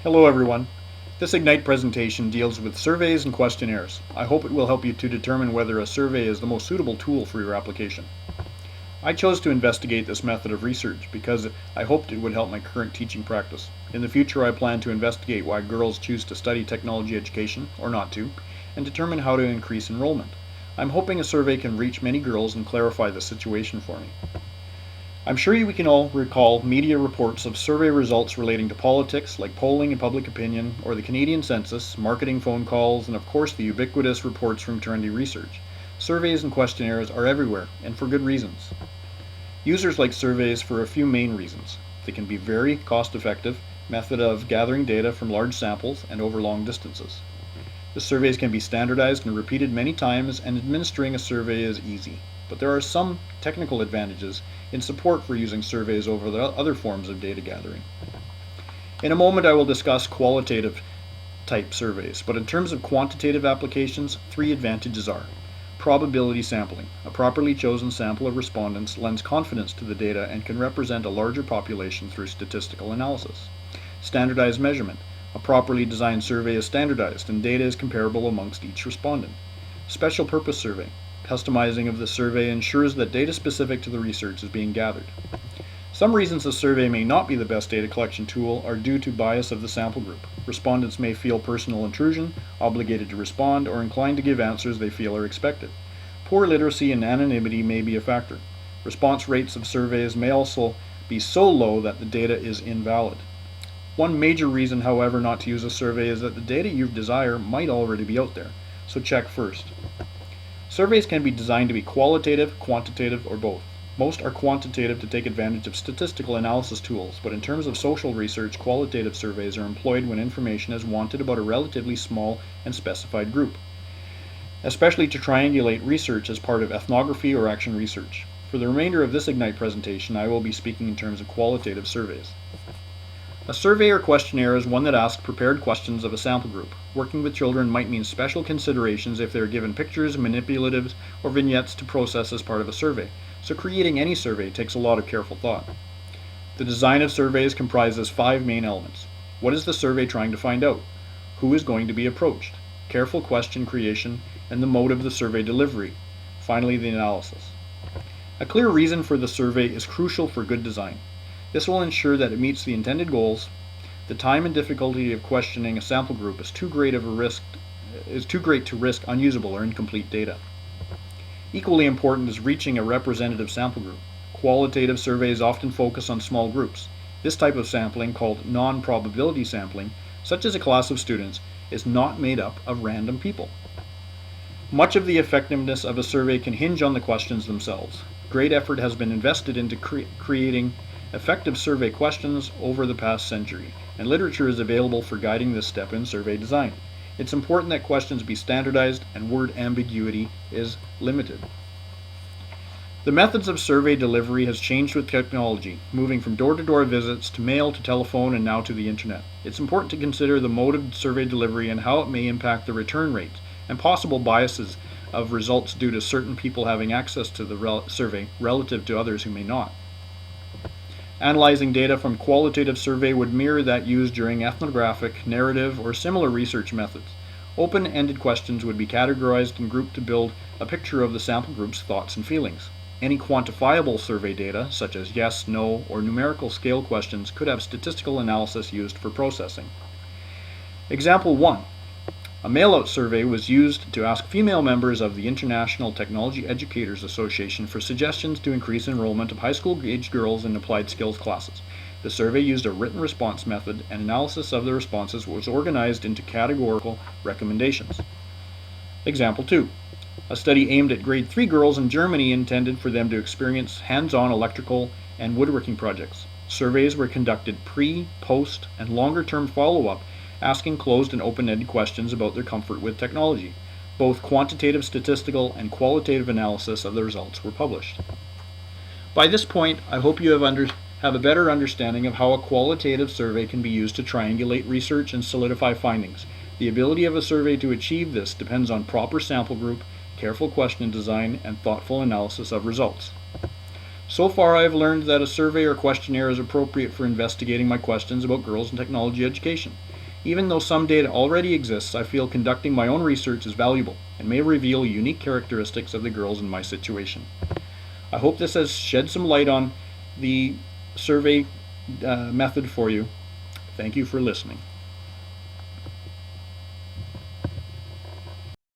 Hello everyone. This Ignite presentation deals with surveys and questionnaires. I hope it will help you to determine whether a survey is the most suitable tool for your application. I chose to investigate this method of research because I hoped it would help my current teaching practice. In the future, I plan to investigate why girls choose to study technology education, or not to, and determine how to increase enrollment. I'm hoping a survey can reach many girls and clarify the situation for me. I'm sure we can all recall media reports of survey results relating to politics, like polling and public opinion, or the Canadian census, marketing phone calls, and of course the ubiquitous reports from Trendy Research. Surveys and questionnaires are everywhere, and for good reasons. Users like surveys for a few main reasons. They can be very cost-effective method of gathering data from large samples and over long distances. The surveys can be standardized and repeated many times, and administering a survey is easy. But there are some technical advantages in support for using surveys over the other forms of data gathering. In a moment I will discuss qualitative type surveys, but in terms of quantitative applications, three advantages are: probability sampling. A properly chosen sample of respondents lends confidence to the data and can represent a larger population through statistical analysis. Standardized measurement. A properly designed survey is standardized and data is comparable amongst each respondent. Special purpose survey. Customizing of the survey ensures that data specific to the research is being gathered. Some reasons a survey may not be the best data collection tool are due to bias of the sample group. Respondents may feel personal intrusion, obligated to respond, or inclined to give answers they feel are expected. Poor literacy and anonymity may be a factor. Response rates of surveys may also be so low that the data is invalid. One major reason, however, not to use a survey is that the data you desire might already be out there, so check first. Surveys can be designed to be qualitative, quantitative, or both. Most are quantitative to take advantage of statistical analysis tools, but in terms of social research, qualitative surveys are employed when information is wanted about a relatively small and specified group, especially to triangulate research as part of ethnography or action research. For the remainder of this Ignite presentation, I will be speaking in terms of qualitative surveys. A survey or questionnaire is one that asks prepared questions of a sample group. Working with children might mean special considerations if they are given pictures, manipulatives, or vignettes to process as part of a survey, so creating any survey takes a lot of careful thought. The design of surveys comprises 5 main elements. What is the survey trying to find out? Who is going to be approached? Careful question creation, and the mode of the survey delivery. Finally, the analysis. A clear reason for the survey is crucial for good design. This will ensure that it meets the intended goals. The time and difficulty of questioning a sample group is too great to risk unusable or incomplete data. Equally important is reaching a representative sample group. Qualitative surveys often focus on small groups. This type of sampling, called non-probability sampling, such as a class of students, is not made up of random people. Much of the effectiveness of a survey can hinge on the questions themselves. Great effort has been invested into creating effective survey questions over the past century, and literature is available for guiding this step in survey design. It's important that questions be standardized and word ambiguity is limited. The methods of survey delivery has changed with technology, moving from door-to-door visits to mail to telephone and now to the internet. It's important to consider the mode of survey delivery and how it may impact the return rates and possible biases of results due to certain people having access to the survey relative to others who may not. Analyzing data from qualitative survey would mirror that used during ethnographic, narrative, or similar research methods. Open-ended questions would be categorized and grouped to build a picture of the sample group's thoughts and feelings. Any quantifiable survey data, such as yes, no, or numerical scale questions, could have statistical analysis used for processing. Example 1. A mail-out survey was used to ask female members of the International Technology Educators Association for suggestions to increase enrollment of high school-aged girls in applied skills classes. The survey used a written response method, and analysis of the responses was organized into categorical recommendations. Example 2. A study aimed at grade 3 girls in Germany intended for them to experience hands-on electrical and woodworking projects. Surveys were conducted pre, post, and longer-term follow-up, asking closed and open-ended questions about their comfort with technology. Both quantitative statistical and qualitative analysis of the results were published. By this point, I hope you have a better understanding of how a qualitative survey can be used to triangulate research and solidify findings. The ability of a survey to achieve this depends on proper sample group, careful question design, and thoughtful analysis of results. So far, I have learned that a survey or questionnaire is appropriate for investigating my questions about girls and technology education. Even though some data already exists, I feel conducting my own research is valuable and may reveal unique characteristics of the girls in my situation. I hope this has shed some light on the survey method for you. Thank you for listening.